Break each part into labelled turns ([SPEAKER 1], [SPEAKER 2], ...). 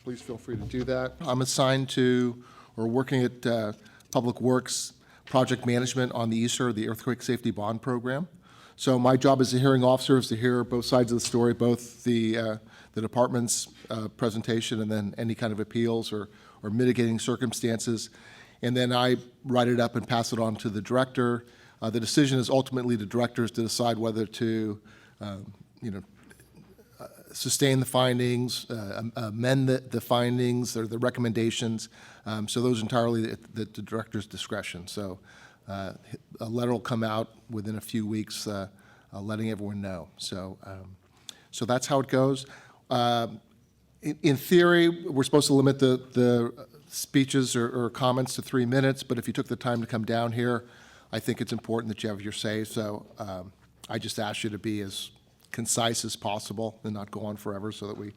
[SPEAKER 1] please feel free to do that. I'm assigned to, or working at Public Works Project Management on the ESSER, the Earthquake Safety Bond Program. So my job as a hearing officer is to hear both sides of the story, both the department's presentation and then any kind of appeals or mitigating circumstances. And then I write it up and pass it on to the director. The decision is ultimately the director's to decide whether to, sustain the findings, amend the findings or the recommendations. So those entirely at the director's discretion. So a letter will come out within a few weeks letting everyone know. So that's how it goes. In theory, we're supposed to limit the speeches or comments to 3 minutes, but if you took the time to come down here, I think it's important that you have your say. So I just ask you to be as concise as possible and not go on forever so that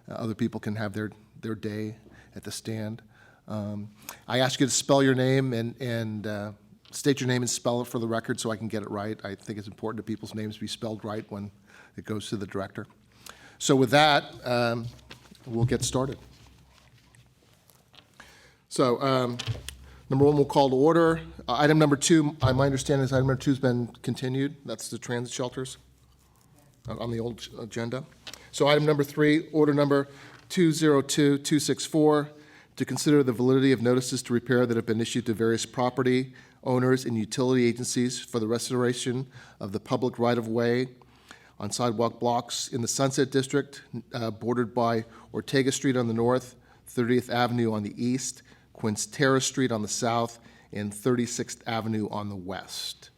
[SPEAKER 1] other people can have their day at the stand. I ask you to spell your name and state your name and spell it for the record so I can get it right. I think it's important that people's names be spelled right when it goes to the director. So with that, we'll get started. So number one, we'll call to order. Item number two, my understanding is item number two has been continued. That's the transit shelters on the old agenda. So item number three, order number 202264, to consider the validity of notices to repair that have been issued to various property owners and utility agencies for the restoration of the public right-of-way on sidewalk blocks in the Sunset District, bordered by Ortega Street on the north, 30th Avenue on the east, Quince Terrace Street on the south, and 36th Avenue on the west.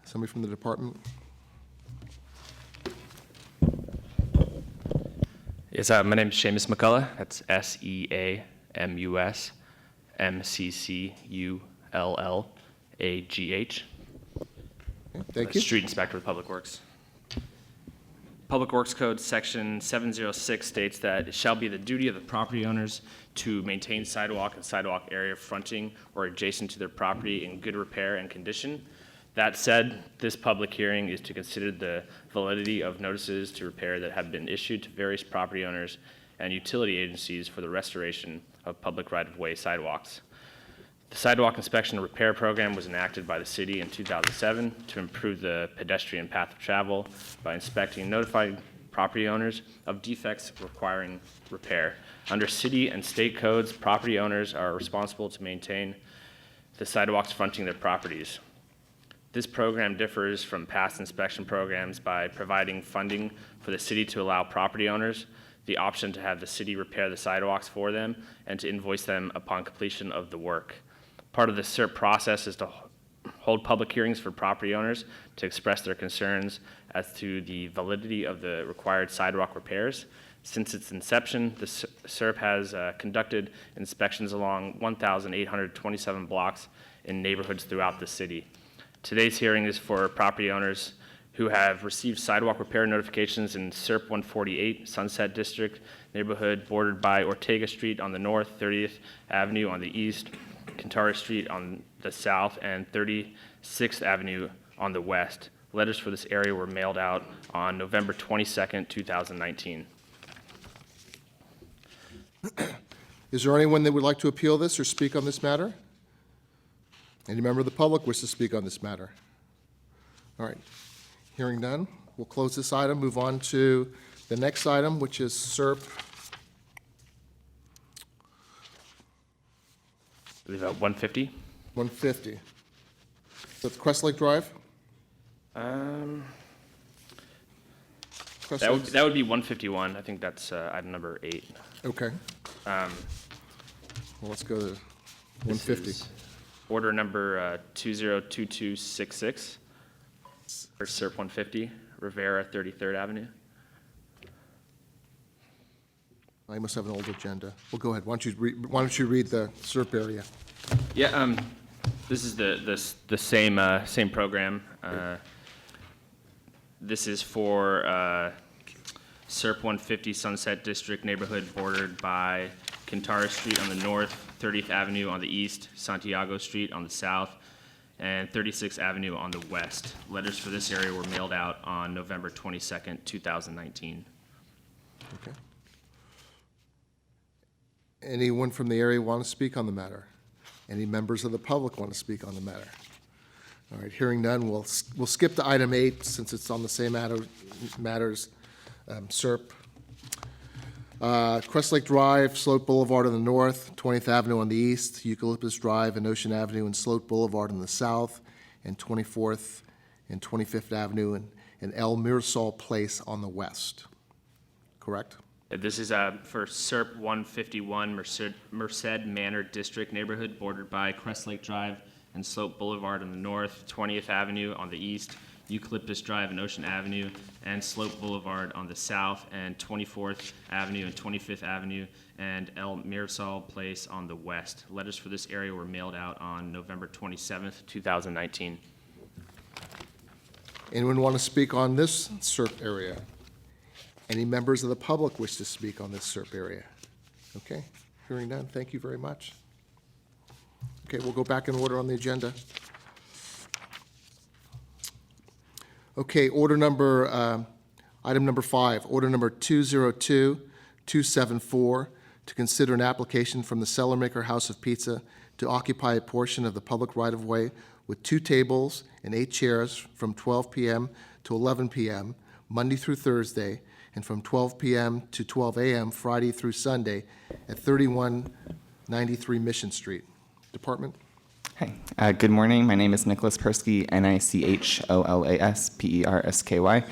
[SPEAKER 1] Somebody from the department?
[SPEAKER 2] Yes, my name is Seamus McCullough. That's SEAMUS MCCULLAGH.
[SPEAKER 1] Thank you.
[SPEAKER 2] Street Inspector of Public Works. Public Works Code Section 706 states that it shall be the duty of the property owners to maintain sidewalk and sidewalk area fronting or adjacent to their property in good repair and condition. That said, this public hearing is to consider the validity of notices to repair that have been issued to various property owners and utility agencies for the restoration of public right-of-way sidewalks. The Sidewalk Inspection and Repair Program was enacted by the city in 2007 to improve the pedestrian path of travel by inspecting and notifying property owners of defects requiring repair. Under city and state codes, property owners are responsible to maintain the sidewalks fronting their properties. This program differs from past inspection programs by providing funding for the city to allow property owners the option to have the city repair the sidewalks for them and to invoice them upon completion of the work. Part of the CERP process is to hold public hearings for property owners to express their concerns as to the validity of the required sidewalk repairs. Since its inception, the CERP has conducted inspections along 1,827 blocks in neighborhoods throughout the city. Today's hearing is for property owners who have received sidewalk repair notifications in CERP 148, Sunset District neighborhood bordered by Ortega Street on the north, 30th Avenue on the east, Quintara Street on the south, and 36th Avenue on the west. Letters for this area were mailed out on November 22nd, 2019.
[SPEAKER 1] Is there anyone that would like to appeal this or speak on this matter? Any member of the public wishes to speak on this matter? All right. Hearing none, we'll close this item, move on to the next item, which is CERP.
[SPEAKER 2] I believe 150.
[SPEAKER 1] 150. That's Crest Lake Drive? Crest Lakes?
[SPEAKER 2] That would be 151. I think that's item number 8.
[SPEAKER 1] Okay. Well, let's go to 150.
[SPEAKER 2] Order number 202266 for CERP 150, Rivera 33rd Avenue.
[SPEAKER 1] I must have an old agenda. Well, go ahead. Why don't you read the CERP area?
[SPEAKER 2] Yeah, this is the same program. This is for CERP 150 Sunset District neighborhood bordered by Quintara Street on the north, 30th Avenue on the east, Santiago Street on the south, and 36th Avenue on the west. Letters for this area were mailed out on November 22nd, 2019.
[SPEAKER 1] Okay. Anyone from the area want to speak on the matter? Any members of the public want to speak on the matter? All right, hearing none, we'll skip to item 8 since it's on the same matters, SERP. Crest Lake Drive, Sloat Boulevard on the north, 20th Avenue on the east, Eucalyptus Drive and Ocean Avenue and Sloat Boulevard on the south, and 24th and 25th Avenue and El Mirasol Place on the west. Correct?
[SPEAKER 2] This is for SERP 151 Merced Manor District neighborhood bordered by Crest Lake Drive and Sloat Boulevard on the north, 20th Avenue on the east, Eucalyptus Drive and Ocean Avenue, and Sloat Boulevard on the south, and 24th Avenue and 25th Avenue, and El Mirasol Place on the west. Letters for this area were mailed out on November 27th, 2019.
[SPEAKER 1] Anyone want to speak on this SERP area? Any members of the public wish to speak on this SERP area? Okay, hearing none, thank you very much. Okay, we'll go back in order on the agenda. Okay, item number 5, order number 202274, to consider an application from the Cellarmaker House of Pizza to occupy a portion of the public right-of-way with 2 tables and 8 chairs from 12 p.m. to 11 p.m., Monday through Thursday, and from 12 p.m. to 12 a.m. Friday through Sunday at 3193 Mission Street. Department?
[SPEAKER 3] Hi, good morning. My name is Nicholas Persky, Nicholas Persky,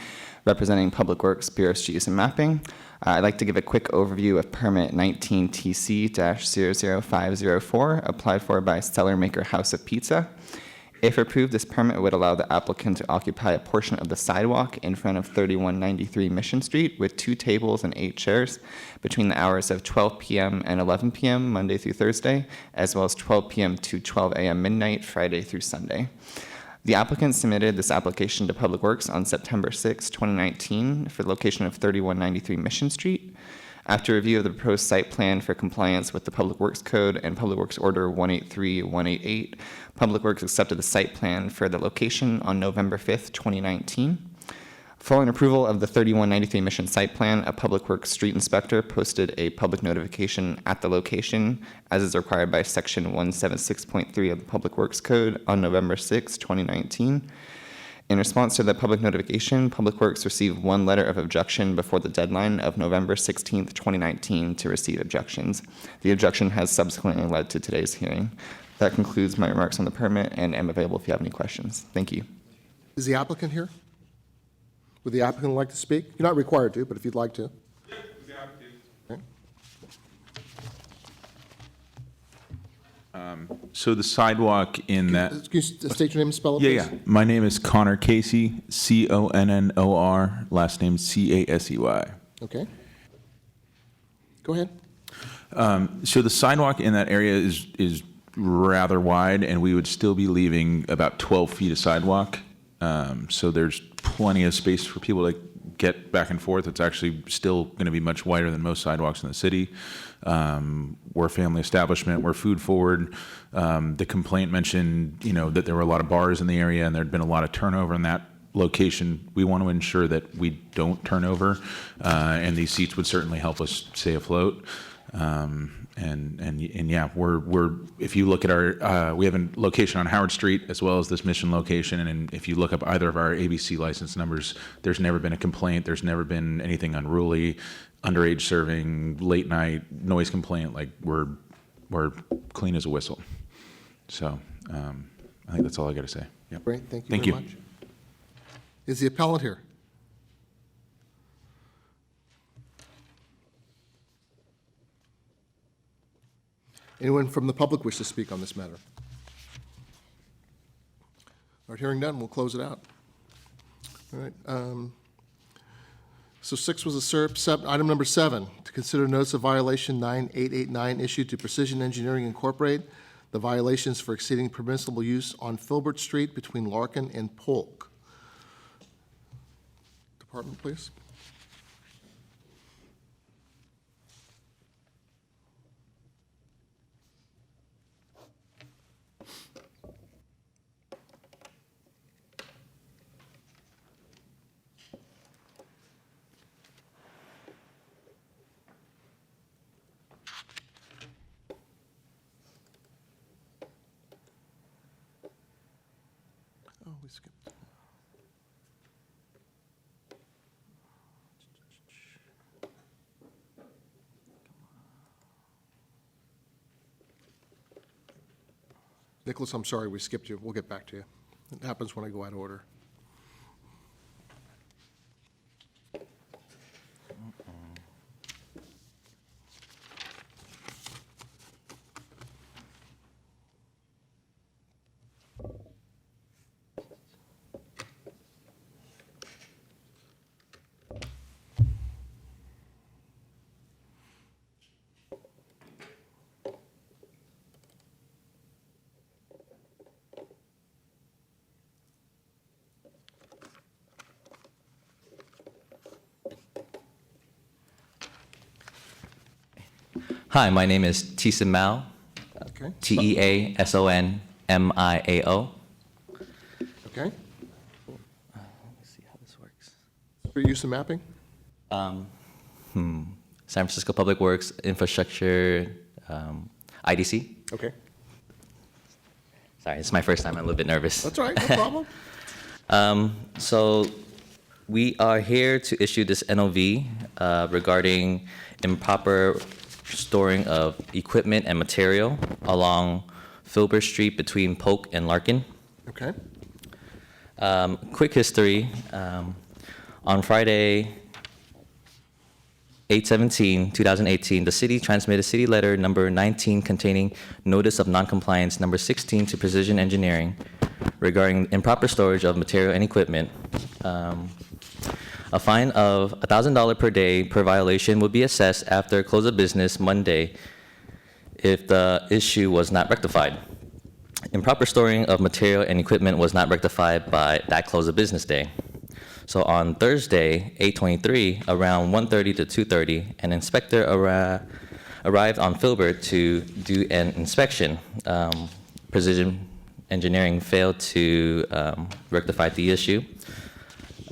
[SPEAKER 3] representing Public Works, Bureau of Street Use and Mapping. I'd like to give a quick overview of permit 19TC-00504, applied for by Cellarmaker House of Pizza. If approved, this permit would allow the applicant to occupy a portion of the sidewalk in front of 3193 Mission Street with 2 tables and 8 chairs between the hours of 12 p.m. and 11 p.m. Monday through Thursday, as well as 12 p.m. to 12 a.m. midnight Friday through Sunday. The applicant submitted this application to Public Works on September 6, 2019 for the location of 3193 Mission Street. After review of the proposed site plan for compliance with the Public Works Code and Public Works Order 183188, Public Works accepted the site plan for the location on November 5th, 2019. Following approval of the 3193 Mission site plan, a Public Works street inspector posted a public notification at the location, as is required by Section 176.3 of the Public Works Code on November 6, 2019. In response to the public notification, Public Works received 1 letter of objection before the deadline of November 16, 2019 to receive objections. The objection has subsequently led to today's hearing. That concludes my remarks on the permit, and I'm available if you have any questions. Thank you.
[SPEAKER 1] Is the applicant here? Would the applicant like to speak? You're not required to, but if you'd like to. Okay.
[SPEAKER 4] So the sidewalk in that,
[SPEAKER 1] Excuse, state your name and spell it,
[SPEAKER 4] yeah,
[SPEAKER 1] please.
[SPEAKER 4] yeah. My name is Connor Casey, Connor, last name Casey.
[SPEAKER 1] Okay. Go ahead.
[SPEAKER 4] So the sidewalk in that area is rather wide, and we would still be leaving about 12 feet of sidewalk. So there's plenty of space for people to get back and forth. It's actually still going to be much wider than most sidewalks in the city. We're a family establishment. We're food forward. The complaint mentioned, that there were a lot of bars in the area and there'd been a lot of turnover in that location. We want to ensure that we don't turn over, and these seats would certainly help us stay afloat. And yeah, we're if you look at our we have a location on Howard Street as well as this Mission location, and if you look up either of our ABC license numbers, there's never been a complaint. There's never been anything unruly, underage serving, late night noise complaint. Like we're clean as a whistle. So I think that's all I got to say. Yep.
[SPEAKER 1] Great, thank you
[SPEAKER 4] Thank
[SPEAKER 1] very
[SPEAKER 4] you.
[SPEAKER 1] much. Is the appellant here? Anyone from the public wish to speak on this matter? All right, hearing none, we'll close it out. All right. So 6 was a SERP. Item number 7, to consider notice of violation 9889 issued to Precision Engineering Incorporated, the violations for exceeding permissible use on Filbert Street between Larkin and Polk. Department, please. skip. Nicholas, I'm sorry, we skipped you. We'll get back to you. It happens when I go out of order.
[SPEAKER 5] Hi, my name is Teason Mao,
[SPEAKER 1] Okay?
[SPEAKER 5] Teasonmiao.
[SPEAKER 1] Okay?
[SPEAKER 5] Let's see how this works.
[SPEAKER 1] For use of mapping?
[SPEAKER 5] San Francisco Public Works Infrastructure, IDC.
[SPEAKER 1] Okay.
[SPEAKER 5] Sorry, it's my first time. I'm a little bit nervous.
[SPEAKER 1] That's all right, no problem.
[SPEAKER 5] So we are here to issue this NOV regarding improper storing of equipment and material along Filbert Street between Polk and Larkin.
[SPEAKER 1] Okay?
[SPEAKER 5] Quick history. On Friday, 8/17/2018, the city transmitted city letter number 19 containing notice of noncompliance number 16 to Precision Engineering regarding improper storage of material and equipment. A fine of $1,000 per day per violation would be assessed after close of business Monday if the issue was not rectified. Improper storing of material and equipment was not rectified by that close of business day. So on Thursday, 8/23, around 1:30 to 2:30, an inspector arrived on Filbert to do an inspection. Precision Engineering failed to rectify the issue.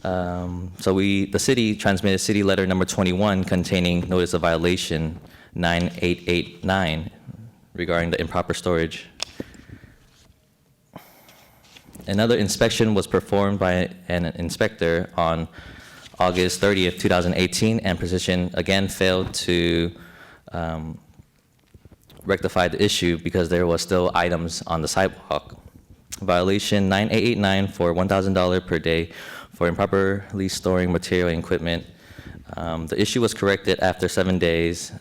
[SPEAKER 5] So the city transmitted city letter number 21 containing notice of violation 9889 regarding the improper storage. Another inspection was performed by an inspector on August 30th, 2018, and Precision again failed to rectify the issue because there was still items on the sidewalk. Violation 9889 for $1,000 per day for improperly storing material and equipment. The issue was corrected after 7 days,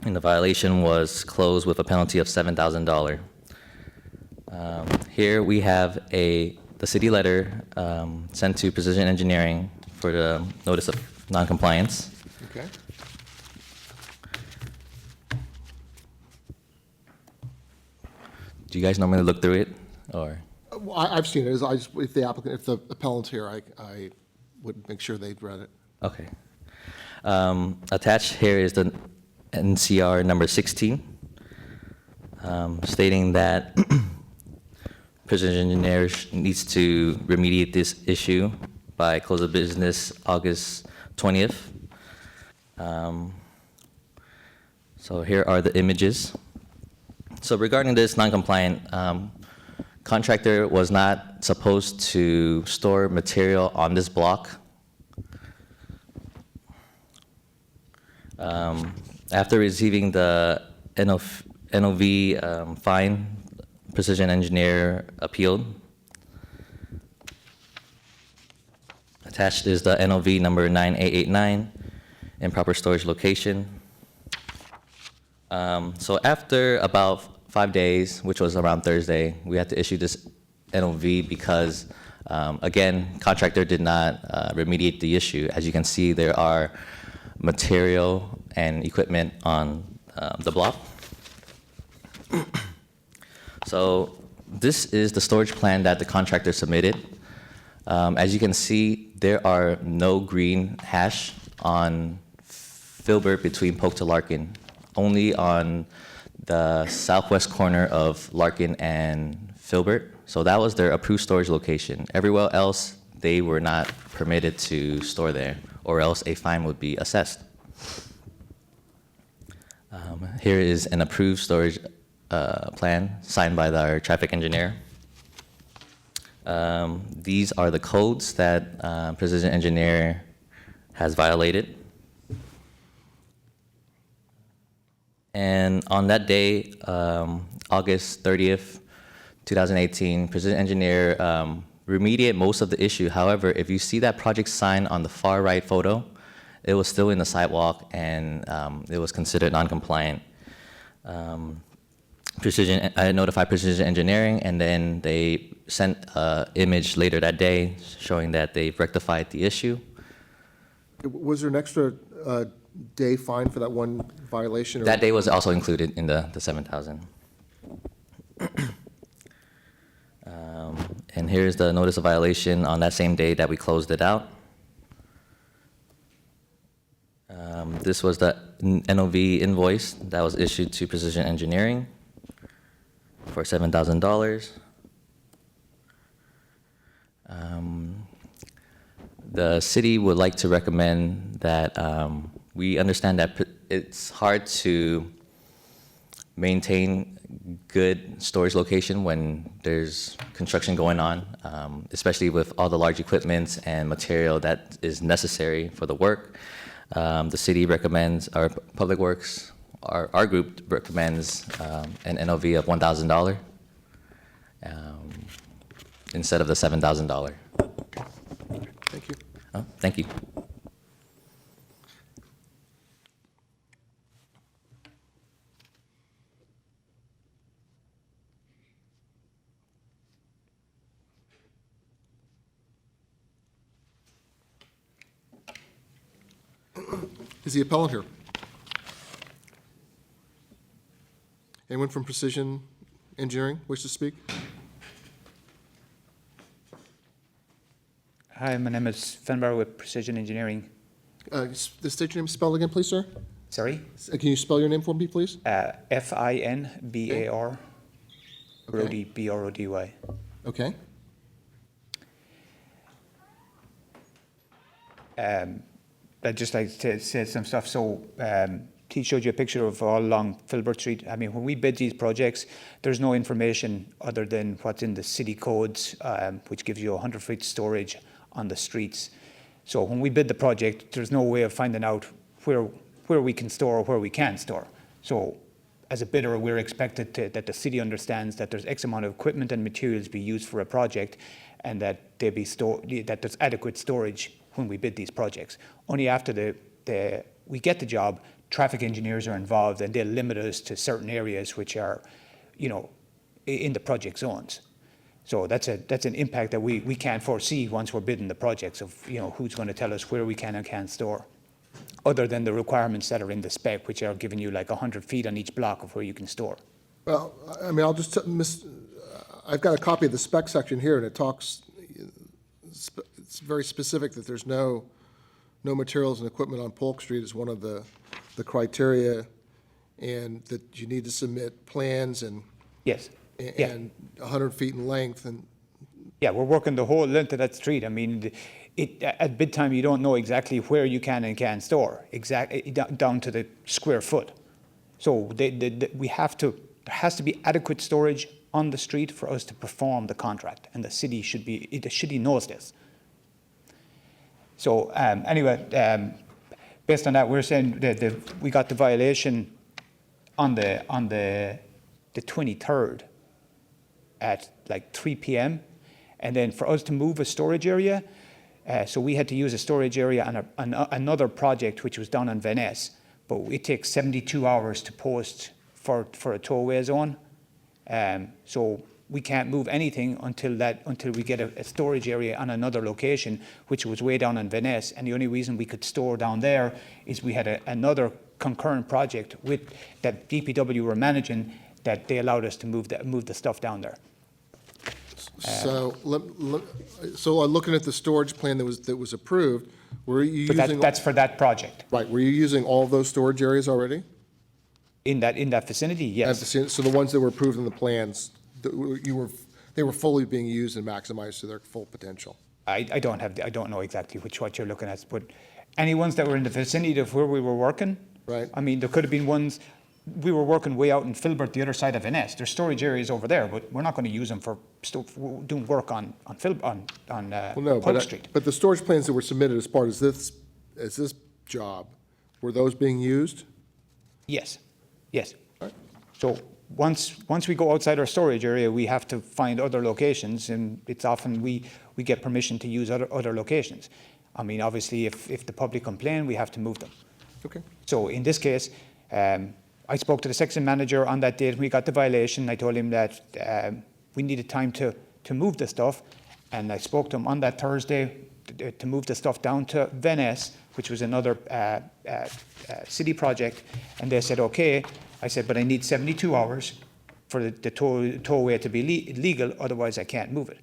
[SPEAKER 5] and the violation was closed with a penalty of $7,000. Here we have the city letter sent to Precision Engineering for the notice of noncompliance.
[SPEAKER 1] Okay?
[SPEAKER 5] Do you guys normally look through it, or?
[SPEAKER 1] Well, I've seen it. If the applicant, if the appellant's here, I would make sure they've read it.
[SPEAKER 5] Okay. Attached here is the NCR number 16, stating that Precision Engineers needs to remediate this issue by close of business August 20th. So here are the images. So regarding this non-compliant, contractor was not supposed to store material on this block. After receiving the NOV fine, Precision Engineer appealed. Attached is the NOV number 9889, improper storage location. So after about 5 days, which was around Thursday, we had to issue this NOV because, again, contractor did not remediate the issue. As you can see, there are material and equipment on the block. So this is the storage plan that the contractor submitted. As you can see, there are no green hash on Filbert between Polk to Larkin, only on the southwest corner of Larkin and Filbert. So that was their approved storage location. Everywhere else, they were not permitted to store there, or else a fine would be assessed. Here is an approved storage plan signed by our traffic engineer. These are the codes that Precision Engineer has violated. And on that day, August 30th, 2018, Precision Engineer remediate most of the issue. However, if you see that project sign on the far right photo, it was still in the sidewalk and it was considered non-compliant. I notified Precision Engineering, and then they sent an image later that day showing that they've rectified the issue.
[SPEAKER 1] Was there an extra day fine for that one violation? Or-
[SPEAKER 5] That day was also included in the 7,000. And here's the notice of violation on that same day that we closed it out. This was the NOV invoice that was issued to Precision Engineering for $7,000. The city would like to recommend that we understand that it's hard to maintain good storage location when there's construction going on, especially with all the large equipment and material that is necessary for the work. The city recommends, our Public Works, our group recommends an NOV of $1,000 instead of the $7,000.
[SPEAKER 1] Thank you.
[SPEAKER 5] Oh, thank you.
[SPEAKER 1] Is the appellant here? Anyone from Precision Engineering wish to speak?
[SPEAKER 6] Hi, my name is Fenbar with Precision Engineering.
[SPEAKER 1] State your name, spell again, please, sir?
[SPEAKER 6] Sorry?
[SPEAKER 1] Can you spell your name for me, please?
[SPEAKER 6] Finbar, Brody, B-R-O-D-Y.
[SPEAKER 1] Okay.
[SPEAKER 6] I'd just like to say some stuff. So, he showed you a picture of all along Filbert Street. I mean, when we bid these projects, there's no information other than what's in the city codes, which gives you 100-foot storage on the streets. So when we bid the project, there's no way of finding out where we can store or where we can't store. So as a bidder, we're expected that the city understands that there's X amount of equipment and materials be used for a project, and that they be that there's adequate storage when we bid these projects. Only after we get the job, traffic engineers are involved, and they'll limit us to certain areas which are, in the project zones. So that's an impact that we can't foresee once we're bidding the projects of, who's going to tell us where we can and can't store, other than the requirements that are in the spec, which are giving you like 100 feet on each block of where you can store.
[SPEAKER 1] Well, I mean, I'll just, I've got a copy of the spec section here, and it talks, it's very specific that there's no materials and equipment on Polk Street is one of the criteria, and that you need to submit plans and
[SPEAKER 6] Yes. Yeah.
[SPEAKER 1] 100 feet in length, and
[SPEAKER 6] Yeah, we're working the whole length of that street. I mean, at bid time, you don't know exactly where you can and can't store, down to the square foot. So we have to, there has to be adequate storage on the street for us to perform the contract, and the city knows this. So anyway, based on that, we're saying that we got the violation on the 23rd at like 3 p.m. And then for us to move a storage area, so we had to use a storage area on another project which was down on Van Ness, but it takes 72 hours to post for a towaway zone. So we can't move anything until we get a storage area on another location, which was way down on Van Ness. And the only reason we could store down there is we had another concurrent project that DPW were managing, that they allowed us to move the stuff down there.
[SPEAKER 1] so, looking at the storage plan that was approved, were you
[SPEAKER 6] But
[SPEAKER 1] using?
[SPEAKER 6] that's for that project.
[SPEAKER 1] Right, were you using all of those storage areas already?
[SPEAKER 6] In that vicinity, yes.
[SPEAKER 1] So the ones that were approved in the plans, they were fully being used and maximized to their full potential?
[SPEAKER 6] I don't know exactly what you're looking at, but any ones that were in the vicinity of where we were working.
[SPEAKER 1] Right.
[SPEAKER 6] I mean, there could have been ones we were working way out in Filbert, the other side of Venice. There's storage areas over there, but we're not going to use them for doing work on
[SPEAKER 1] Well, no,
[SPEAKER 6] Polk
[SPEAKER 1] but,
[SPEAKER 6] Street.
[SPEAKER 1] but the storage plans that were submitted as part of this job, were those being used?
[SPEAKER 6] Yes, yes. So once we go outside our storage area, we have to find other locations, and it's often we get permission to use other locations. I mean, obviously, if the public complain, we have to move them.
[SPEAKER 1] Okay.
[SPEAKER 6] So in this case, I spoke to the section manager on that date. We got the violation. I told him that we needed time to move the stuff, and I spoke to him on that Thursday to move the stuff down to Venice, which was another city project, and they said, okay. I said, but I need 72 hours for the towaway to be legal, otherwise I can't move it.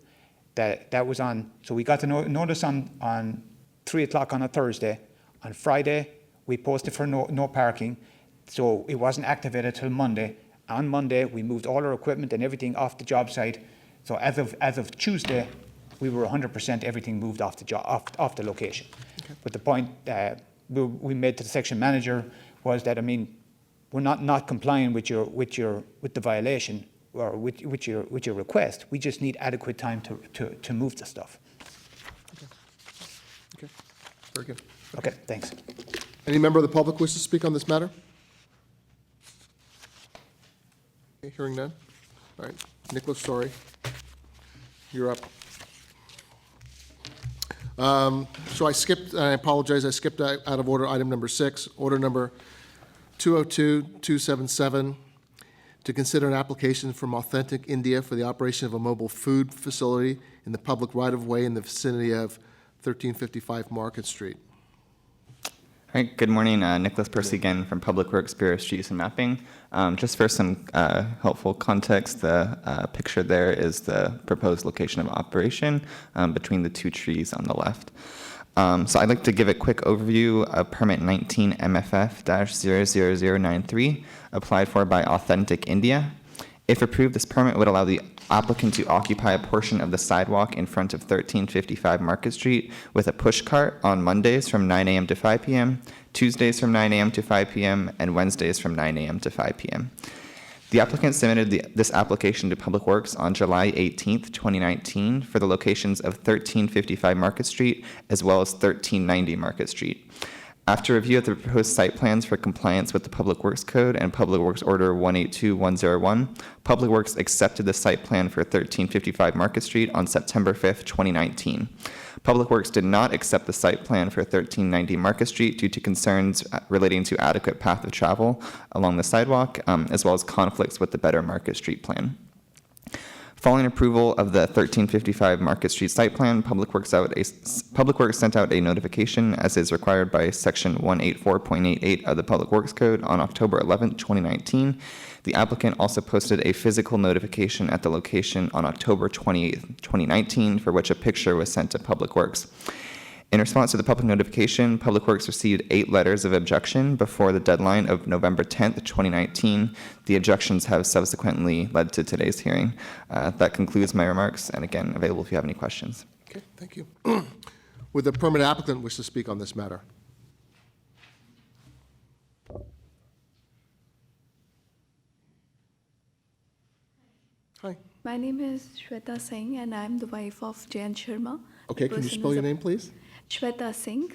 [SPEAKER 6] That was on, so we got the notice on 3 o'clock on a Thursday. On Friday, we posted for no parking, so it wasn't activated till Monday. On Monday, we moved all our equipment and everything off the job site. So as of Tuesday, we were 100% everything moved off the location. Okay. But the point we made to the section manager was that, I mean, we're not complying with the violation or with your request. We just need adequate time to move the stuff.
[SPEAKER 1] Okay, very good.
[SPEAKER 6] Okay, thanks.
[SPEAKER 1] Any member of the public wish to speak on this matter? Okay, hearing none. All right, Nicholas, sorry. You're up. So I skipped, I apologize, I skipped out of order item number 6, order number 202-277, to consider an application from Authentic India for the operation of a mobile food facility in the public right-of-way in the vicinity of 1355 Market Street.
[SPEAKER 3] All right, good morning. Nicholas Percy again from Public Works Bureau of Streets and Mapping. Just for some helpful context, the picture there is the proposed location of operation between the two trees on the left. So I'd like to give a quick overview of permit 19 MFF-00093 applied for by Authentic India. If approved, this permit would allow the applicant to occupy a portion of the sidewalk in front of 1355 Market Street with a push cart on Mondays from 9 a.m. to 5 p.m., Tuesdays from 9 a.m. to 5 p.m., and Wednesdays from 9 a.m. to 5 p.m. The applicant submitted this application to Public Works on July 18th, 2019 for the locations of 1355 Market Street as well as 1390 Market Street. After review of the proposed site plans for compliance with the Public Works Code and Public Works Order 182101, Public Works accepted the site plan for 1355 Market Street on September 5th, 2019. Public Works did not accept the site plan for 1390 Market Street due to concerns relating to adequate path of travel along the sidewalk, as well as conflicts with the Better Market Street plan. Following approval of the 1355 Market Street site plan, Public Works sent out a notification, as is required by Section 184.88 of the Public Works Code, on October 11, 2019. The applicant also posted a physical notification at the location on October 28, 2019, for which a picture was sent to Public Works. In response to the public notification, Public Works received 8 letters of objection before the deadline of November 10th, 2019. The objections have subsequently led to today's hearing. That concludes my remarks, and again, available if you have any questions.
[SPEAKER 1] Okay, thank you. Would the permit applicant wish to speak on this matter? Hi.
[SPEAKER 7] My name is Shweta Singh, and I'm the wife of Jayan Sharma.
[SPEAKER 1] Okay,
[SPEAKER 7] The
[SPEAKER 1] can you
[SPEAKER 7] person
[SPEAKER 1] spell
[SPEAKER 7] is
[SPEAKER 1] your
[SPEAKER 7] a-
[SPEAKER 1] name, please?
[SPEAKER 7] Shweta Singh,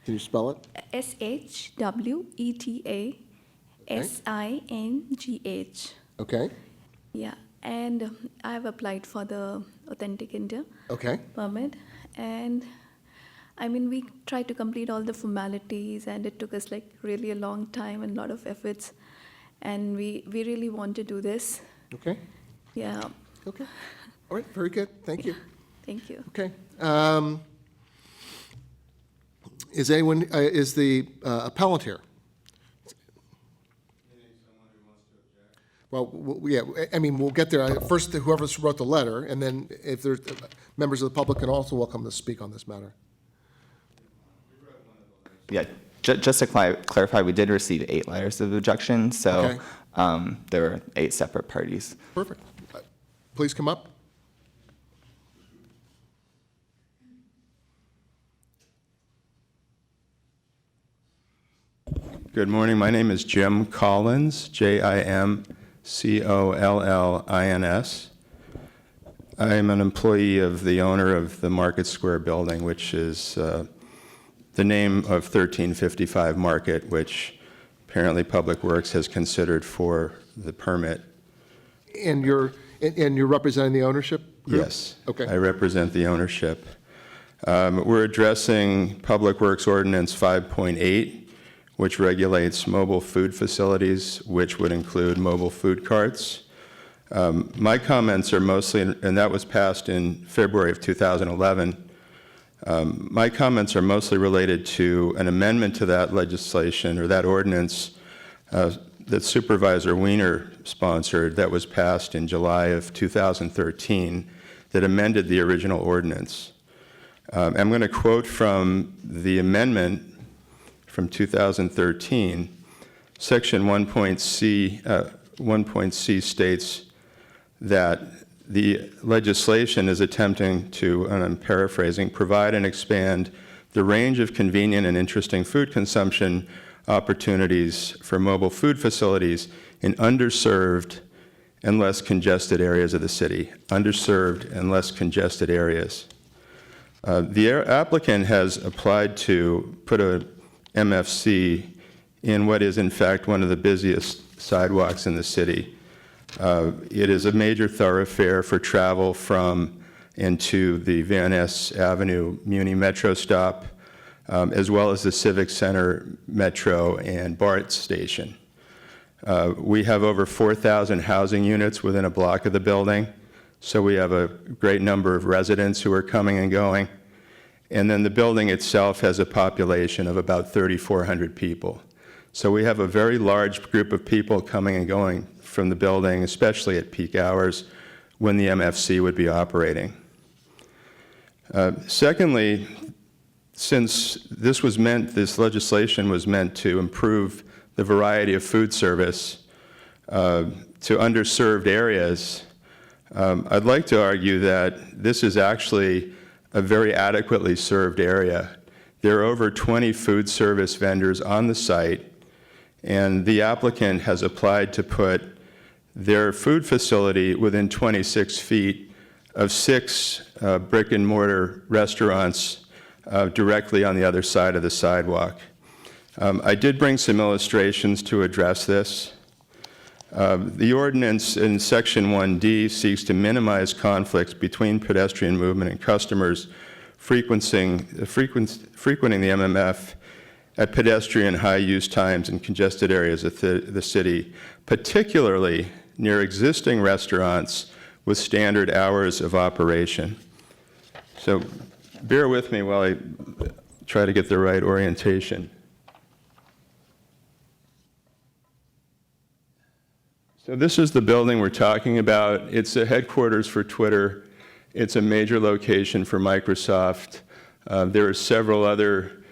[SPEAKER 1] Can you spell it?
[SPEAKER 7] SHWETA SINGH.
[SPEAKER 1] Okay,
[SPEAKER 7] Yeah, and I've applied for the Authentic India
[SPEAKER 1] okay,
[SPEAKER 7] permit, and I mean, we tried to complete all the formalities, and it took us like really a long time and a lot of efforts, and we really want to do this.
[SPEAKER 1] okay,
[SPEAKER 7] Yeah,
[SPEAKER 1] okay. All right, very good, thank you.
[SPEAKER 7] thank you.
[SPEAKER 1] Okay. Is anyone, is the appellant here? Well, yeah, I mean, we'll get there. First, whoever wrote the letter, and then if there's, members of the public can also welcome to speak on this matter.
[SPEAKER 3] Yeah, just to clarify, we did receive 8 letters of objection, so
[SPEAKER 1] Okay.
[SPEAKER 3] there were 8 separate parties.
[SPEAKER 1] Perfect. Please come up.
[SPEAKER 8] Good morning. My name is Jim Collins, Jimcollins. I am an employee of the owner of the Market Square building, which is the name of 1355 Market, which apparently Public Works has considered for the permit.
[SPEAKER 1] And you're representing the ownership group?
[SPEAKER 8] Yes.
[SPEAKER 1] Okay.
[SPEAKER 8] I represent the ownership. We're addressing Public Works Ordinance 5.8, which regulates mobile food facilities, which would include mobile food carts. My comments are mostly, and that was passed in February of 2011. My comments are mostly related to an amendment to that legislation or that ordinance that Supervisor Wiener sponsored that was passed in July of 2013 that amended the original ordinance. I'm going to quote from the amendment from 2013. Section 1.c states that the legislation is attempting to, and I'm paraphrasing, provide and expand the range of convenient and interesting food consumption opportunities for mobile food facilities in underserved and less congested areas of the city. Underserved and less congested areas. The applicant has applied to put a MFC in what is in fact one of the busiest sidewalks in the city. It is a major thoroughfare for travel from and to the Van Ness Avenue Muni Metro stop, as well as the Civic Center Metro and BART station. We have over 4,000 housing units within a block of the building, so we have a great number of residents who are coming and going. And then the building itself has a population of about 3,400 people. So we have a very large group of people coming and going from the building, especially at peak hours when the MFC would be operating. Secondly, since this legislation was meant to improve the variety of food service to underserved areas, I'd like to argue that this is actually a very adequately served area. There are over 20 food service vendors on the site, and the applicant has applied to put their food facility within 26 feet of 6 brick and mortar restaurants directly on the other side of the sidewalk. I did bring some illustrations to address this. The ordinance in Section 1D seeks to minimize conflicts between pedestrian movement and customers frequenting the MMF at pedestrian high-use times in congested areas of the city, particularly near existing restaurants with standard hours of operation. So bear with me while I try to get the right orientation. So this is the building we're talking about. It's a headquarters for Twitter. It's a major location for Microsoft. There are several other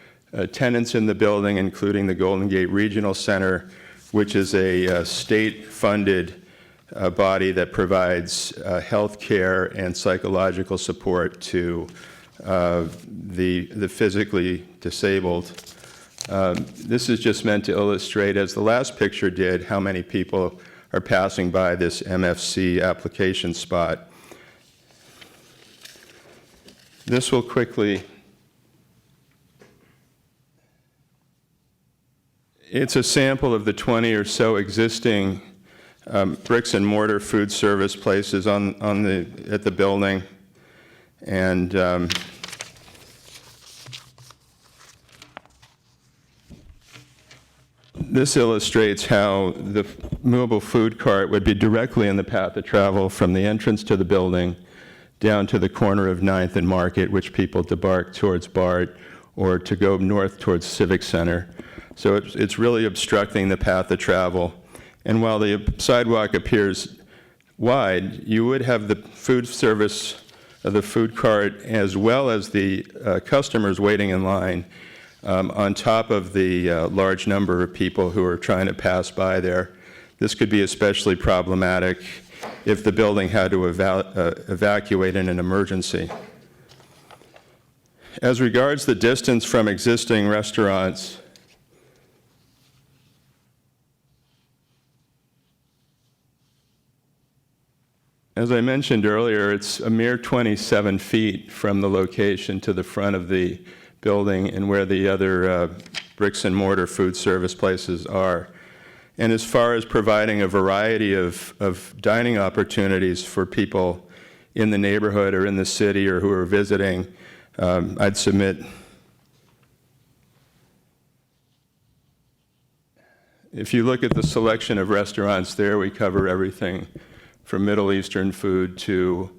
[SPEAKER 8] tenants in the building, including the Golden Gate Regional Center, which is a state-funded body that provides health care and psychological support to the physically disabled. This is just meant to illustrate, as the last picture did, how many people are passing by this MFC application spot. This will quickly, it's a sample of the 20 or so existing bricks and mortar food service places at the building. And this illustrates how the mobile food cart would be directly in the path of travel from the entrance to the building down to the corner of 9th and Market, which people debark towards BART, or to go north towards Civic Center. So it's really obstructing the path of travel. And while the sidewalk appears wide, you would have the food service of the food cart as well as the customers waiting in line on top of the large number of people who are trying to pass by there. This could be especially problematic if the building had to evacuate in an emergency. As regards the distance from existing restaurants, As I mentioned earlier, it's a mere 27 feet from the location to the front of the building and where the other bricks and mortar food service places are. And as far as providing a variety of dining opportunities for people in the neighborhood or in the city or who are visiting, I'd submit. If you look at the selection of restaurants there, we cover everything from Middle Eastern food to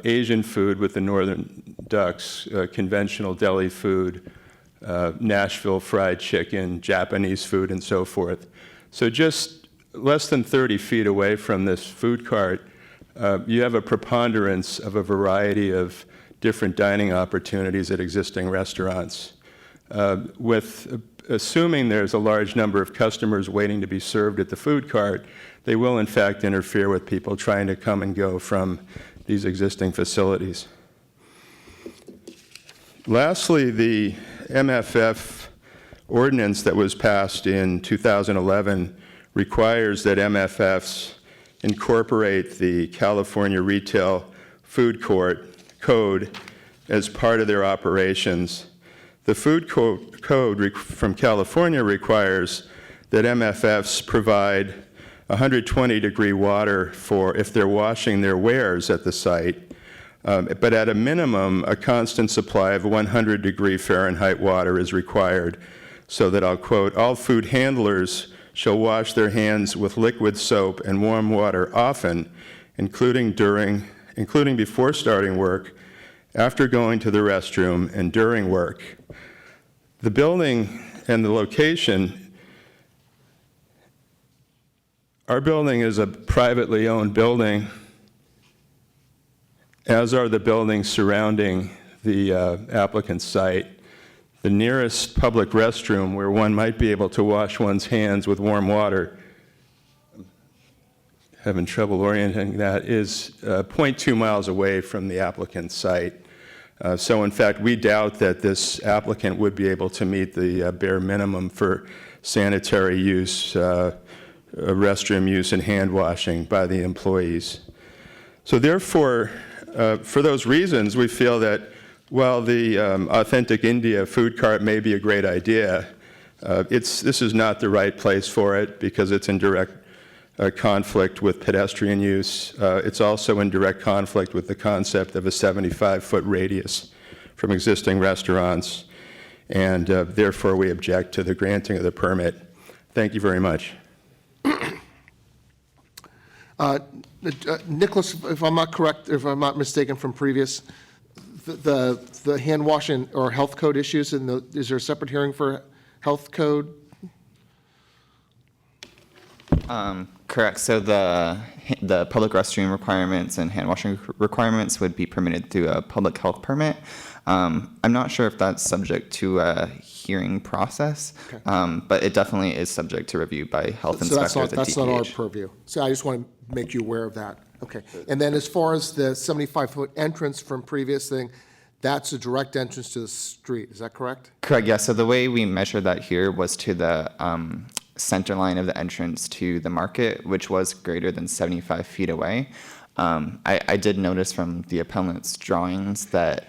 [SPEAKER 8] Asian food with the Northern Ducks, conventional deli food, Nashville fried chicken, Japanese food, and so forth. So just less than 30 feet away from this food cart, you have a preponderance of a variety of different dining opportunities at existing restaurants. Assuming there's a large number of customers waiting to be served at the food cart, they will in fact interfere with people trying to come and go from these existing facilities. Lastly, the MFF ordinance that was passed in 2011 requires that MFFs incorporate the California Retail Food Court Code as part of their operations. The Food Code from California requires that MFFs provide 120-degree water for if they're washing their wares at the site, but at a minimum, a constant supply of 100-degree Fahrenheit water is required, so that, I'll quote, "All food handlers shall wash their hands with liquid soap and warm water often, including before starting work, after going to the restroom, and during work." The building and the location, our building is a privately owned building, as are the buildings surrounding the applicant's site. The nearest public restroom where one might be able to wash one's hands with warm water, having trouble orienting that, is 0.2 miles away from the applicant's site. So in fact, we doubt that this applicant would be able to meet the bare minimum for sanitary use, restroom use, and hand washing by the employees. So therefore, for those reasons, we feel that while the Authentic India food cart may be a great idea, this is not the right place for it because it's in direct conflict with pedestrian use. It's also in direct conflict with the concept of a 75-foot radius from existing restaurants, and therefore we object to the granting of the permit. Thank you very much.
[SPEAKER 1] Nicholas, if I'm not correct, if I'm not mistaken from previous, the hand washing or health code issues, is there a separate hearing for health code?
[SPEAKER 3] Correct. So the public restroom requirements and hand washing requirements would be permitted through a public health permit. I'm not sure if that's subject to a hearing process, okay. But it definitely is subject to review by health inspectors at DPH.
[SPEAKER 1] That's not our purview. So I just want to make you aware of that. Okay. And then as far as the 75-foot entrance from previous thing, that's a direct entrance to the street. Is that correct?
[SPEAKER 3] Correct. Yeah. So the way we measured that here was to the center line of the entrance to the market, which was greater than 75 feet away. I did notice from the appellant's drawings that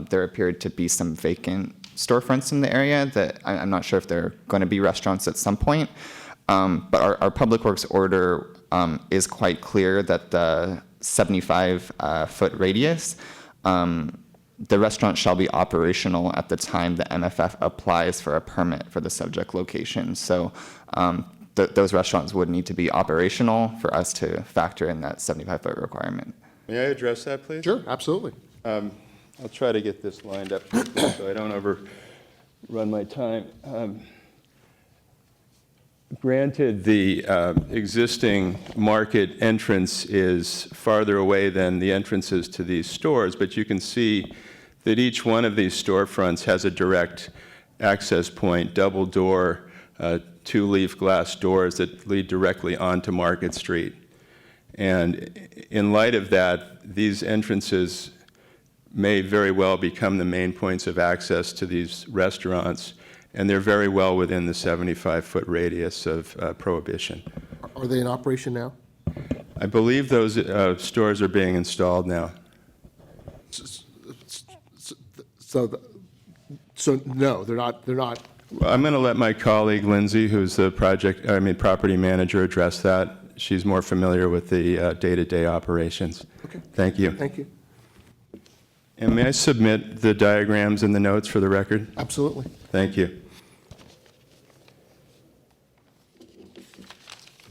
[SPEAKER 3] there appeared to be some vacant storefronts in the area that I'm not sure if they're going to be restaurants at some point. But our Public Works order is quite clear that the 75-foot radius, the restaurant shall be operational at the time the MFF applies for a permit for the subject location. So those restaurants would need to be operational for us to factor in that 75-foot requirement.
[SPEAKER 8] May I address that, please?
[SPEAKER 1] Sure, absolutely.
[SPEAKER 8] I'll try to get this lined up so I don't overrun my time. Granted, the existing market entrance is farther away than the entrances to these stores, but you can see that each one of these storefronts has a direct access point, double door, two-leaf glass doors that lead directly onto Market Street. And in light of that, these entrances may very well become the main points of access to these restaurants, and they're very well within the 75-foot radius of prohibition.
[SPEAKER 1] Are they in operation now?
[SPEAKER 8] I believe those stores are being installed now.
[SPEAKER 1] So no, they're not,
[SPEAKER 8] Well, I'm going to let my colleague Lindsay, who's the property manager, address that. She's more familiar with the day-to-day operations.
[SPEAKER 1] Okay.
[SPEAKER 8] Thank you.
[SPEAKER 1] thank you.
[SPEAKER 8] And may I submit the diagrams and the notes for the record?
[SPEAKER 1] Absolutely.
[SPEAKER 8] Thank you.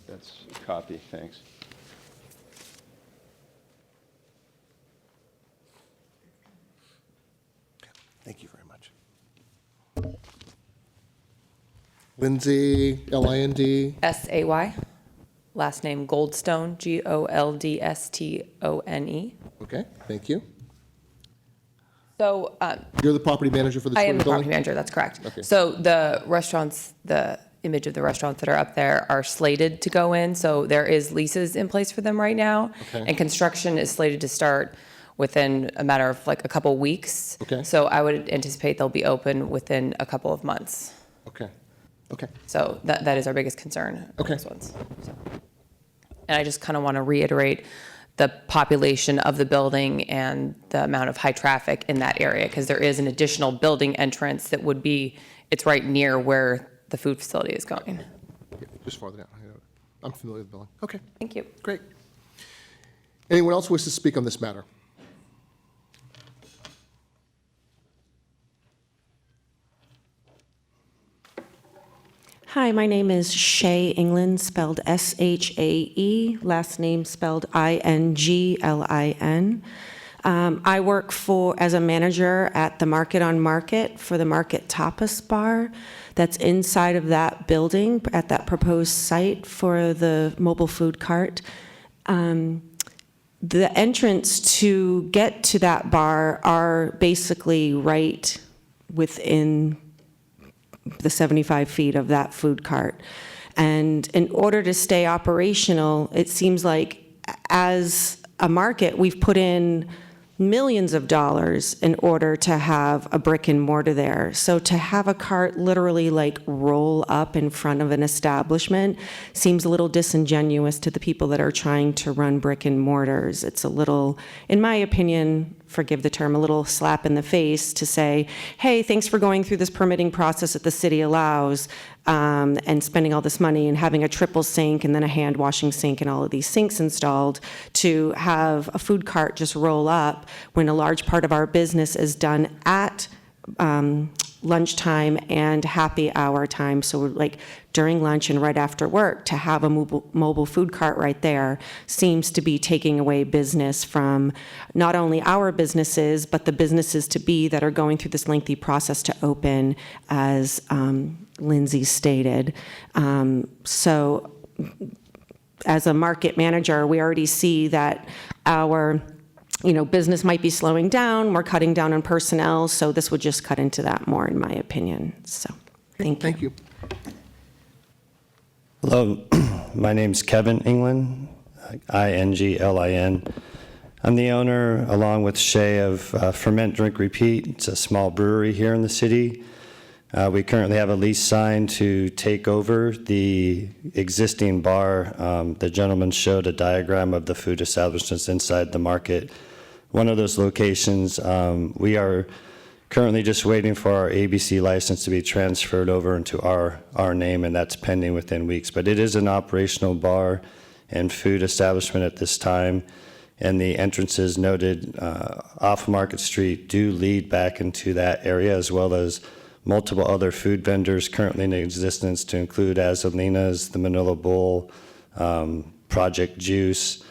[SPEAKER 8] That's a copy, thanks.
[SPEAKER 1] Thank you very much. Lindsay, Lind.
[SPEAKER 9] S-A-Y. Last name Goldstone, Goldstone.
[SPEAKER 1] Okay, thank you.
[SPEAKER 9] So
[SPEAKER 1] You're the property manager for this
[SPEAKER 9] I am the
[SPEAKER 1] building?
[SPEAKER 9] property manager, that's correct.
[SPEAKER 1] Okay.
[SPEAKER 9] So the restaurants, the image of the restaurants that are up there are slated to go in. So there is leases in place for them right now.
[SPEAKER 1] Okay.
[SPEAKER 9] And construction is slated to start within a matter of like a couple weeks.
[SPEAKER 1] Okay.
[SPEAKER 9] So I would anticipate they'll be open within a couple of months.
[SPEAKER 1] Okay, okay.
[SPEAKER 9] So that is our biggest concern.
[SPEAKER 1] Okay.
[SPEAKER 9] Those ones. So. And I just kind of want to reiterate the population of the building and the amount of high traffic in that area, because there is an additional building entrance that would be, it's right near where the food facility is going.
[SPEAKER 1] Yeah, just farther down. I'm familiar with the building. Okay,
[SPEAKER 9] Thank you.
[SPEAKER 1] great. Anyone else wish to speak on this matter?
[SPEAKER 10] Hi, my name is Shay England, spelled S-H-A-E, last name spelled I-N-G-L-I-N. I work as a manager at the Market on Market for the Market Tapas Bar that's inside of that building at that proposed site for the mobile food cart. The entrance to get to that bar are basically right within the 75 feet of that food cart. And in order to stay operational, it seems like as a market, we've put in millions of dollars in order to have a brick and mortar there. So to have a cart literally like roll up in front of an establishment seems a little disingenuous to the people that are trying to run brick and mortars. It's a little, in my opinion, forgive the term, a little slap in the face to say, hey, thanks for going through this permitting process that the city allows and spending all this money and having a triple sink and then a hand washing sink and all of these sinks installed, to have a food cart just roll up when a large part of our business is done at lunchtime and happy hour time. So like during lunch and right after work, to have a mobile food cart right there seems to be taking away business from not only our businesses, but the businesses to be that are going through this lengthy process to open, as Lindsay stated. So as a market manager, we already see that our business might be slowing down, we're cutting down on personnel, so this would just cut into that more, in my opinion. So, thank you.
[SPEAKER 1] Thank you.
[SPEAKER 11] Hello, my name's Kevin England, I-N-G-L-I-N. I'm the owner, along with Shay, of Ferment Drink Repeat. It's a small brewery here in the city. We currently have a lease signed to take over the existing bar. The gentleman showed a diagram of the food establishments inside the market. One of those locations, we are currently just waiting for our ABC license to be transferred over into our name, and that's pending within weeks. But it is an operational bar and food establishment at this time, and the entrances noted off Market Street do lead back into that area, as well as multiple other food vendors currently in existence, to include Azalina's, the Manila Bowl, Project Juice.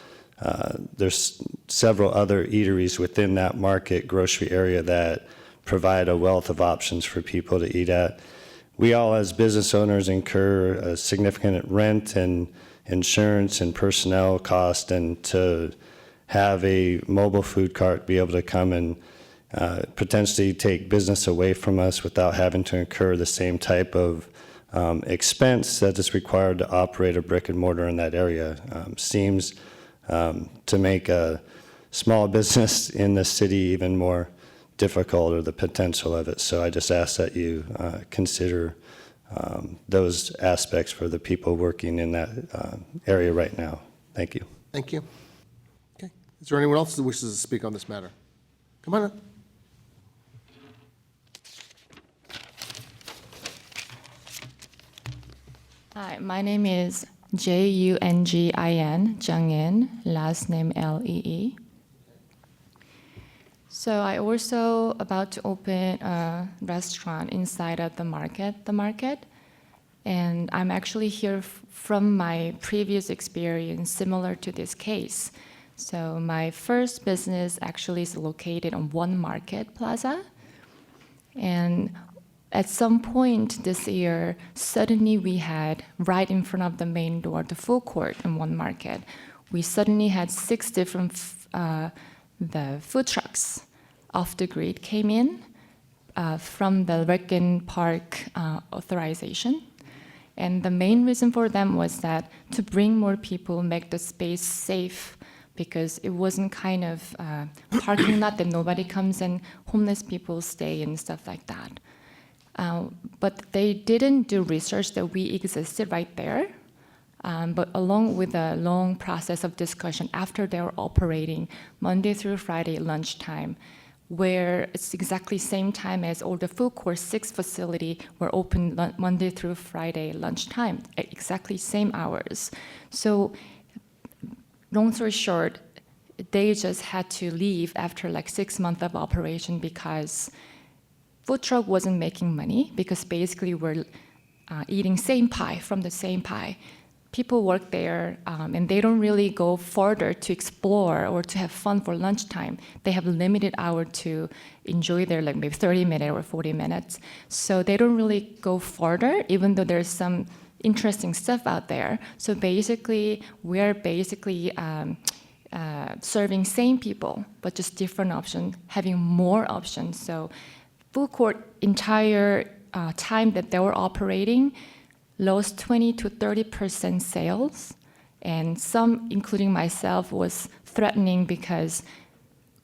[SPEAKER 11] There's several other eateries within that market grocery area that provide a wealth of options for people to eat at. We all, as business owners, incur a significant rent and insurance and personnel cost, and to have a mobile food cart be able to come and potentially take business away from us without having to incur the same type of expense that is required to operate a brick and mortar in that area seems to make a small business in the city even more difficult, or the potential of it. So I just ask that you consider those aspects for the people working in that area right now. Thank you.
[SPEAKER 1] Thank you. Okay. Is there anyone else that wishes to speak on this matter? Come on up.
[SPEAKER 12] Hi, my name is Jungin, Jungin, last name Lee. So I also about to open a restaurant inside of the market, and I'm actually here from my previous experience similar to this case. So my first business actually is located on One Market Plaza, and at some point this year, suddenly we had right in front of the main door, the food court in One Market. We suddenly had 6 different the food trucks off the grid came in from the Reckin Park authorization. And the main reason for them was that to bring more people, make the space safe, because it wasn't kind of parking lot that nobody comes and homeless people stay and stuff like that. But they didn't do research that we existed right there. But along with a long process of discussion after they were operating Monday through Friday lunchtime, where it's exactly same time as all the food court 6 facility were open Monday through Friday lunchtime, at exactly same hours. So long story short, they just had to leave after like 6 months of operation because food truck wasn't making money, because basically we're eating same pie from the same pie. People work there, and they don't really go further to explore or to have fun for lunchtime. They have a limited hour to enjoy their like maybe 30 minutes or 40 minutes. So they don't really go further, even though there's some interesting stuff out there. So basically, we're basically serving same people, but just different options, having more options. So food court entire time that they were operating lost 20 to 30% sales, and some, including myself, was threatening because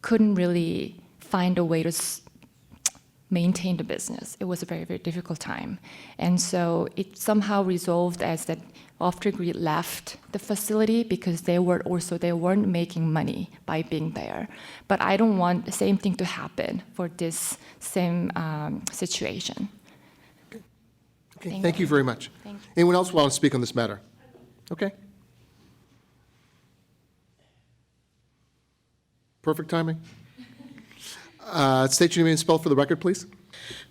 [SPEAKER 12] couldn't really find a way to maintain the business. It was a very, very difficult time. And so it somehow resolved as that Off-the-Grid left the facility because they weren't making money by being there. But I don't want the same thing to happen for this same situation.
[SPEAKER 1] Okay, thank you very much.
[SPEAKER 12] Thank you.
[SPEAKER 1] Anyone else want to speak on this matter? Okay. Perfect timing. State your name and spell for the record, please.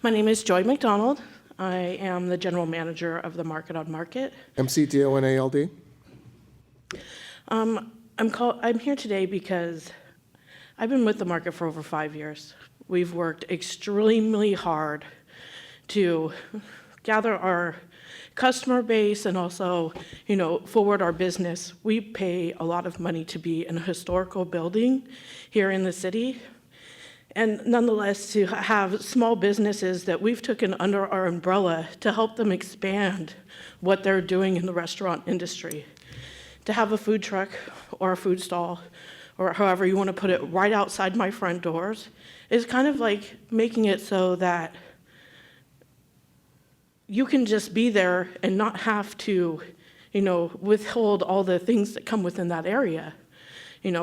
[SPEAKER 13] My name is Joy McDonald. I am the general manager of the Market on Market.
[SPEAKER 1] McDonald.
[SPEAKER 13] I'm here today because I've been with the market for over 5 years. We've worked extremely hard to gather our customer base and also, forward our business. We pay a lot of money to be in a historical building here in the city. And nonetheless, to have small businesses that we've taken under our umbrella to help them expand what they're doing in the restaurant industry. To have a food truck or a food stall, or however you want to put it, right outside my front doors is kind of like making it so that you can just be there and not have to, withhold all the things that come within that area.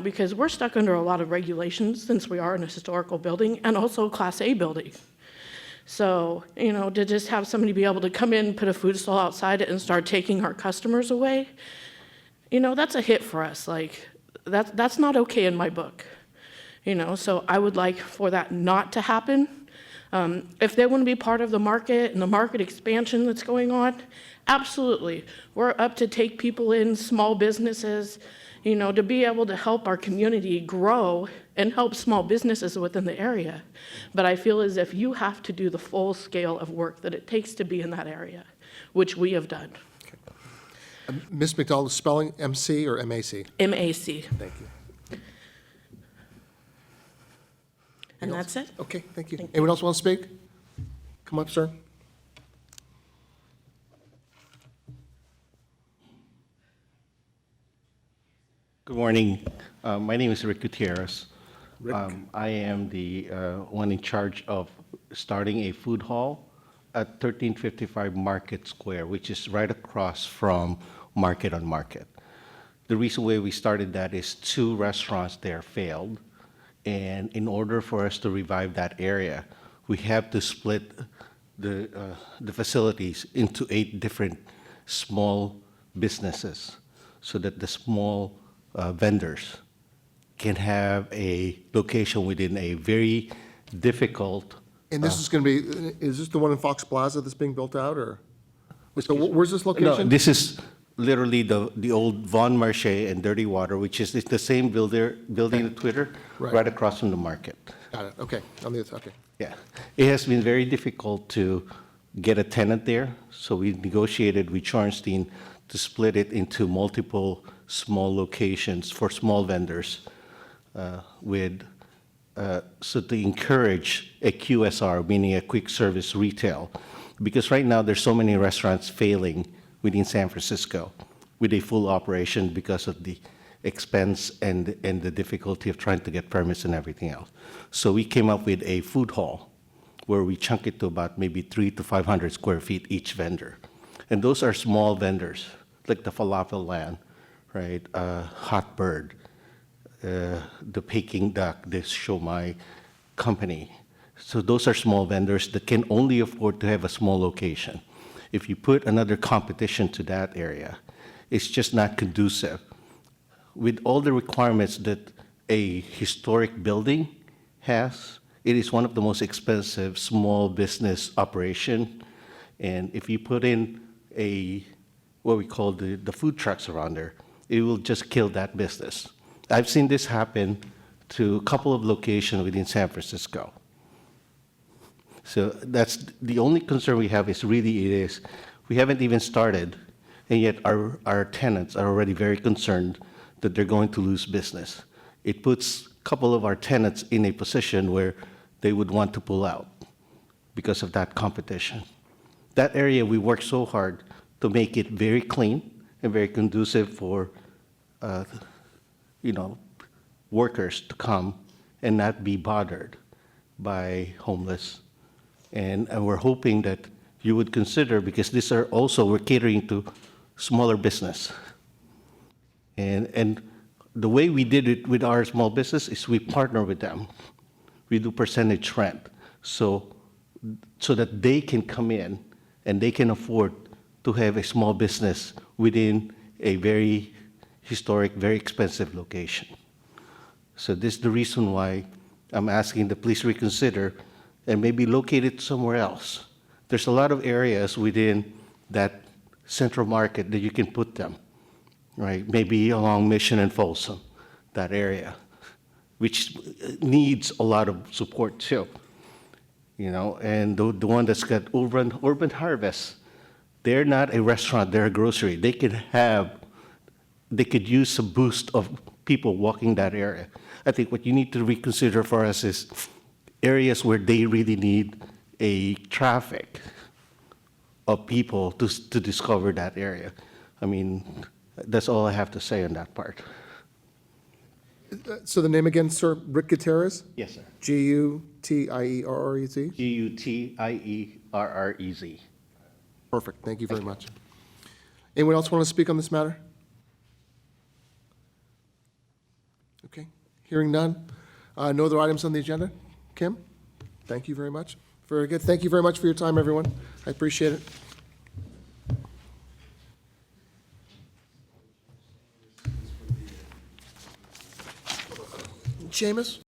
[SPEAKER 13] Because we're stuck under a lot of regulations since we are in a historical building and also a Class A building. So, to just have somebody be able to come in, put a food stall outside it and start taking our customers away, that's a hit for us. Like, that's not okay in my book. So I would like for that not to happen. If they want to be part of the market and the market expansion that's going on, absolutely. We're up to take people in, small businesses, to be able to help our community grow and help small businesses within the area. But I feel as if you have to do the full scale of work that it takes to be in that area, which we have done.
[SPEAKER 1] Ms. McDonald, spelling MC or MAC?
[SPEAKER 13] MAC.
[SPEAKER 1] Thank you.
[SPEAKER 13] And that's it.
[SPEAKER 1] Okay, thank you. Anyone else want to speak? Come up, sir.
[SPEAKER 14] Good morning. My name is Rick Gutierrez. I am the one in charge of starting a food hall at 1355 Market Square, which is right across from Market on Market. The reason why we started that is 2 restaurants there failed. And in order for us to revive that area, we have to split the facilities into 8 different small businesses so that the small vendors can have a location within a very difficult.
[SPEAKER 1] And this is going to be, is this the one in Fox Plaza that's being built out, or? So where's this location?
[SPEAKER 14] No, this is literally the old Von Marché and Dirty Water, which is it's the same building in Twitter,
[SPEAKER 1] Right.
[SPEAKER 14] right across from the market.
[SPEAKER 1] Got it, okay, on the other, okay.
[SPEAKER 14] Yeah. It has been very difficult to get a tenant there, so we negotiated with Schornstein to split it into multiple small locations for small vendors so to encourage a QSR, meaning a quick service retail. Because right now, there's so many restaurants failing within San Francisco with a full operation because of the expense and the difficulty of trying to get permits and everything else. So we came up with a food hall where we chunk it to about maybe 300 to 500 square feet each vendor. And those are small vendors, like the Falafel Land, right? Hot Bird, the Peking Duck, this Shomai company. So those are small vendors that can only afford to have a small location. If you put another competition to that area, it's just not conducive. With all the requirements that a historic building has, it is one of the most expensive small business operation. And if you put in what we call the food trucks around there, it will just kill that business. I've seen this happen to a couple of locations within San Francisco. So that's the only concern we have is really we haven't even started, and yet our tenants are already very concerned that they're going to lose business. It puts a couple of our tenants in a position where they would want to pull out because of that competition. That area, we work so hard to make it very clean and very conducive for workers to come and not be bothered by homeless. And we're hoping that you would consider, because these are also, we're catering to smaller business. And the way we did it with our small business is we partner with them. We do percentage rent, so that they can come in and they can afford to have a small business within a very historic, very expensive location. So this is the reason why I'm asking to please reconsider and maybe locate it somewhere else. There's a lot of areas within that central market that you can put them, right? Maybe along Mission and Folsom, that area, which needs a lot of support too. And the one that's got Urban Harvest, they're not a restaurant, they're a grocery. They could use a boost of people walking that area. I think what you need to reconsider for us is areas where they really need a traffic of people to discover that area. I mean, that's all I have to say on that part.
[SPEAKER 1] So the name again, sir, Rick Gutierrez?
[SPEAKER 14] Yes, sir.
[SPEAKER 1] Gutierrez?
[SPEAKER 14] Gutierrez.
[SPEAKER 1] Perfect, thank you very much. Anyone else want to speak on this matter? Okay, hearing none. No other items on the agenda? Kim? Thank you very much. Very good. Thank you very much for your time, everyone. I appreciate it. Seamus?